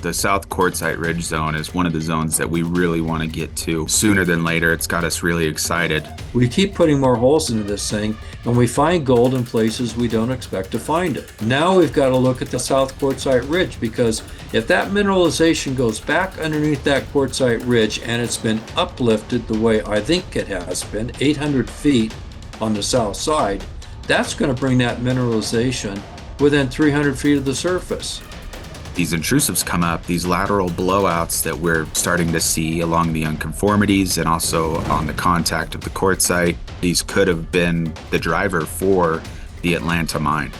The South Quartzite Ridge zone is one of the zones that we really want to get to sooner than later. It's got us really excited. We keep putting more holes into this thing, and we find gold in places we don't expect to find it. Now we've got to look at the South Quartzite Ridge, because if that mineralization goes back underneath that quartzite ridge and it's been uplifted the way I think it has been, 800 feet on the south side, that's going to bring that mineralization within 300 feet of the surface. These intrusives come up, these lateral blowouts that we're starting to see along the unconformities and also on the contact of the quartzite. These could have been the driver for the Atlanta mine.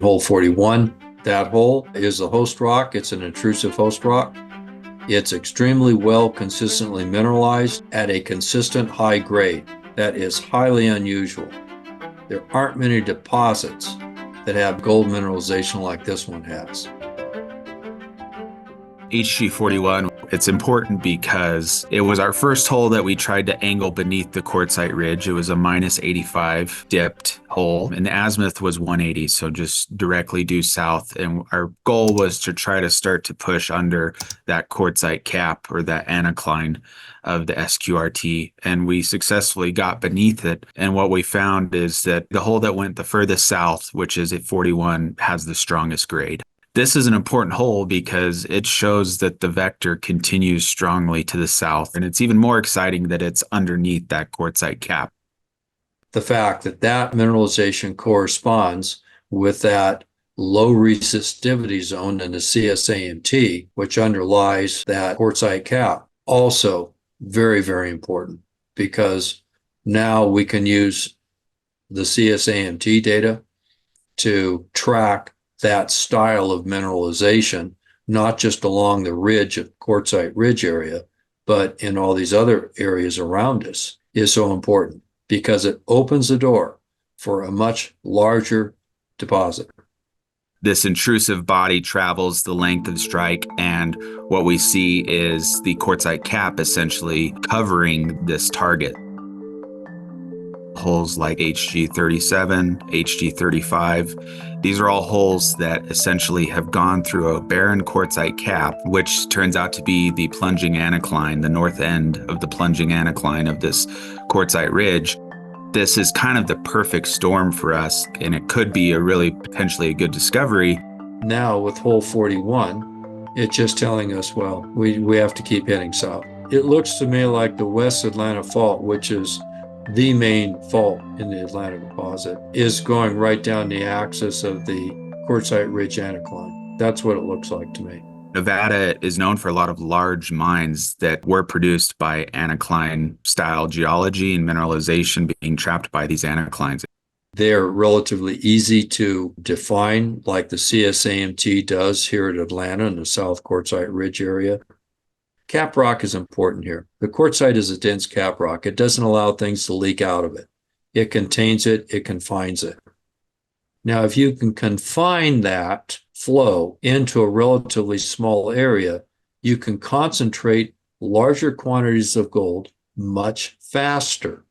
Hole 41, that hole is a host rock. It's an intrusive host rock. It's extremely well consistently mineralized at a consistent high grade. That is highly unusual. There aren't many deposits that have gold mineralization like this one has. HG41, it's important because it was our first hole that we tried to angle beneath the quartzite ridge. It was a -85 dipped hole, and the azimuth was 180, so just directly due south. And our goal was to try to start to push under that quartzite cap or that anticline of the SQRT, and we successfully got beneath it. And what we found is that the hole that went the furthest south, which is at 41, has the strongest grade. This is an important hole because it shows that the vector continues strongly to the south, and it's even more exciting that it's underneath that quartzite cap. The fact that that mineralization corresponds with that low resistivity zone in the CSAMT, which underlies that quartzite cap, also very, very important, because now we can use the CSAMT data to track that style of mineralization, not just along the ridge of Quartzite Ridge area, but in all these other areas around us, is so important because it opens the door for a much larger deposit. This intrusive body travels the length of the strike, and what we see is the quartzite cap essentially covering this target. Holes like HG37, HG35, these are all holes that essentially have gone through a barren quartzite cap, which turns out to be the plunging anticline, the north end of the plunging anticline of this quartzite ridge. This is kind of the perfect storm for us, and it could be a really potentially a good discovery. Now with hole 41, it's just telling us, well, we have to keep heading south. It looks to me like the West Atlanta Fault, which is the main fault in the Atlanta deposit, is going right down the axis of the Quartzite Ridge anticline. That's what it looks like to me. Nevada is known for a lot of large mines that were produced by anticline-style geology and mineralization being trapped by these anticlines. They're relatively easy to define, like the CSAMT does here at Atlanta in the South Quartzite Ridge area. Cap rock is important here. The quartzite is a dense cap rock. It doesn't allow things to leak out of it. It contains it, it confines it. Now, if you can confine that flow into a relatively small area, you can concentrate larger quantities of gold much faster.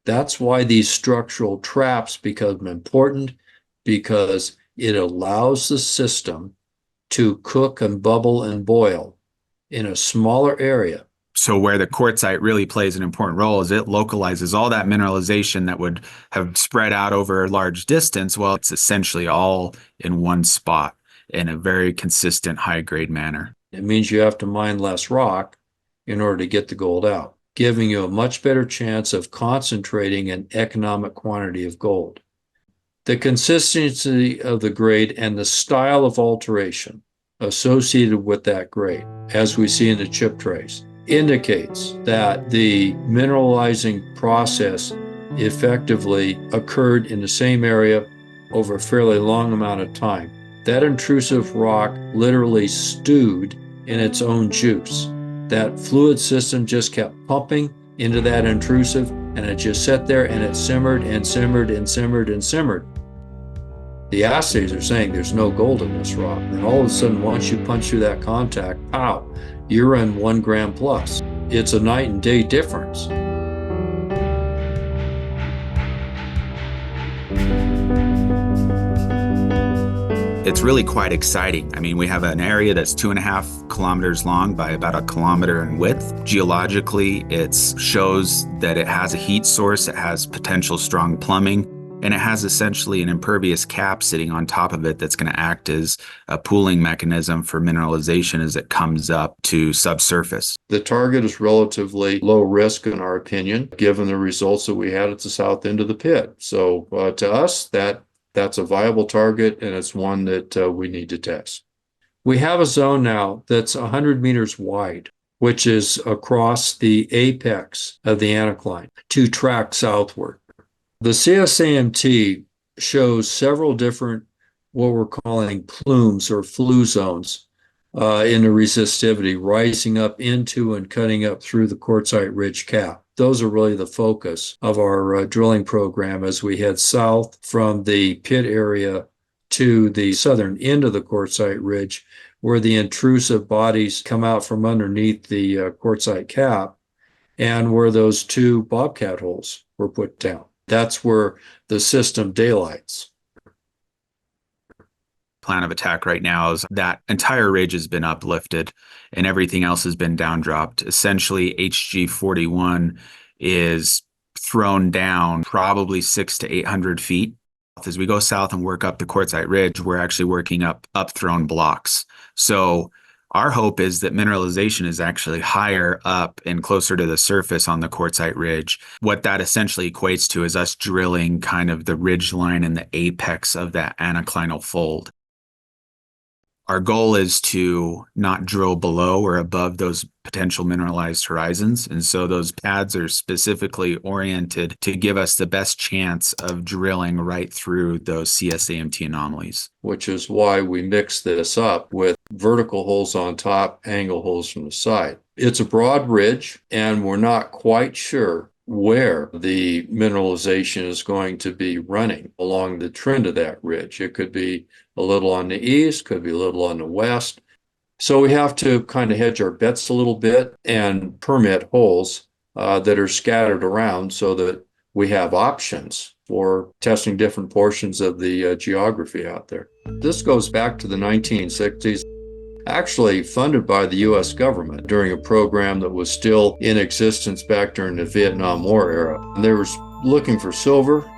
That's why these structural traps become important, because it allows the system to cook and bubble and boil in a smaller area. So where the quartzite really plays an important role is it localizes all that mineralization that would have spread out over a large distance. Well, it's essentially all in one spot in a very consistent high-grade manner. It means you have to mine less rock in order to get the gold out, giving you a much better chance of concentrating an economic quantity of gold. The consistency of the grade and the style of alteration associated with that grade, as we see in the chip trace, indicates that the mineralizing process effectively occurred in the same area over a fairly long amount of time. That intrusive rock literally stewed in its own juice. That fluid system just kept pumping into that intrusive, and it just sat there and it simmered and simmered and simmered and simmered. The assays are saying there's no gold in this rock. And all of a sudden, once you punch through that contact, pow, you're in 1 gram plus. It's a night and day difference. It's really quite exciting. I mean, we have an area that's 2.5 kilometers long by about 1 kilometer in width. Geologically, it shows that it has a heat source, it has potential strong plumbing, and it has essentially an impervious cap sitting on top of it that's going to act as a pooling mechanism for mineralization as it comes up to subsurface. The target is relatively low risk, in our opinion, given the results that we had at the south end of the pit. So to us, that's a viable target, and it's one that we need to test. We have a zone now that's 100 meters wide, which is across the apex of the anticline to track southward. The CSAMT shows several different, what we're calling plumes or flue zones in the resistivity, rising up into and cutting up through the Quartzite Ridge cap. Those are really the focus of our drilling program as we head south from the pit area to the southern end of the Quartzite Ridge, where the intrusive bodies come out from underneath the quartzite cap and where those 2 bobcat holes were put down. That's where the system daylights. Plan of attack right now is that entire ridge has been uplifted and everything else has been downdropped. Essentially, HG41 is thrown down probably 600 to 800 feet. As we go south and work up the Quartzite Ridge, we're actually working up thrown blocks. So our hope is that mineralization is actually higher up and closer to the surface on the Quartzite Ridge. What that essentially equates to is us drilling kind of the ridge line and the apex of that anticlinal fold. Our goal is to not drill below or above those potential mineralized horizons. And so those pads are specifically oriented to give us the best chance of drilling right through those CSAMT anomalies. Which is why we mix this up with vertical holes on top, angle holes from the side. It's a broad ridge, and we're not quite sure where the mineralization is going to be running along the trend of that ridge. It could be a little on the east, could be a little on the west. So we have to kind of hedge our bets a little bit and permit holes that are scattered around so that we have options for testing different portions of the geography out there. This goes back to the 1960s. Actually funded by the U.S. government during a program that was still in existence back during the Vietnam War era. And they were looking for silver,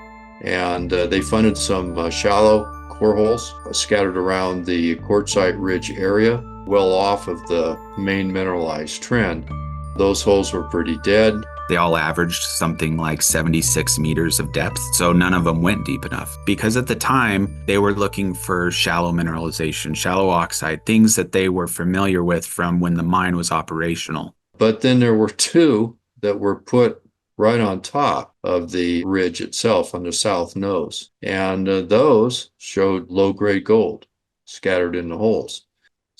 and they funded some shallow core holes scattered around the Quartzite Ridge area, well off of the main mineralized trend. Those holes were pretty dead. They all averaged something like 76 meters of depth, so none of them went deep enough. Because at the time, they were looking for shallow mineralization, shallow oxide, things that they were familiar with from when the mine was operational. But then there were 2 that were put right on top of the ridge itself on the south nose. And those showed low-grade gold scattered in the holes.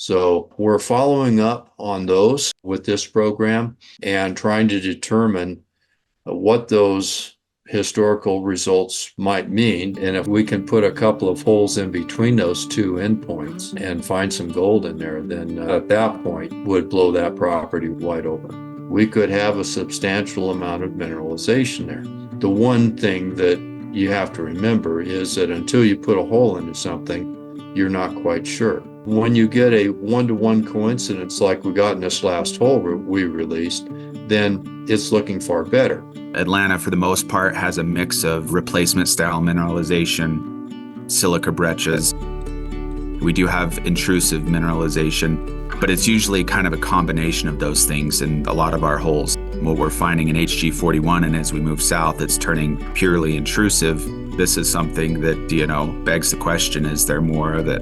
So we're following up on those with this program and trying to determine what those historical results might mean. And if we can put a couple of holes in between those 2 endpoints and find some gold in there, then at that point would blow that property wide open. We could have a substantial amount of mineralization there. The one thing that you have to remember is that until you put a hole into something, you're not quite sure. When you get a 1-to-1 coincidence like we got in this last hole we released, then it's looking far better. Atlanta, for the most part, has a mix of replacement style mineralization, silica breccias. We do have intrusive mineralization, but it's usually kind of a combination of those things in a lot of our holes. What we're finding in HG41, and as we move south, it's turning purely intrusive. This is something that, begs the question, is there more of it?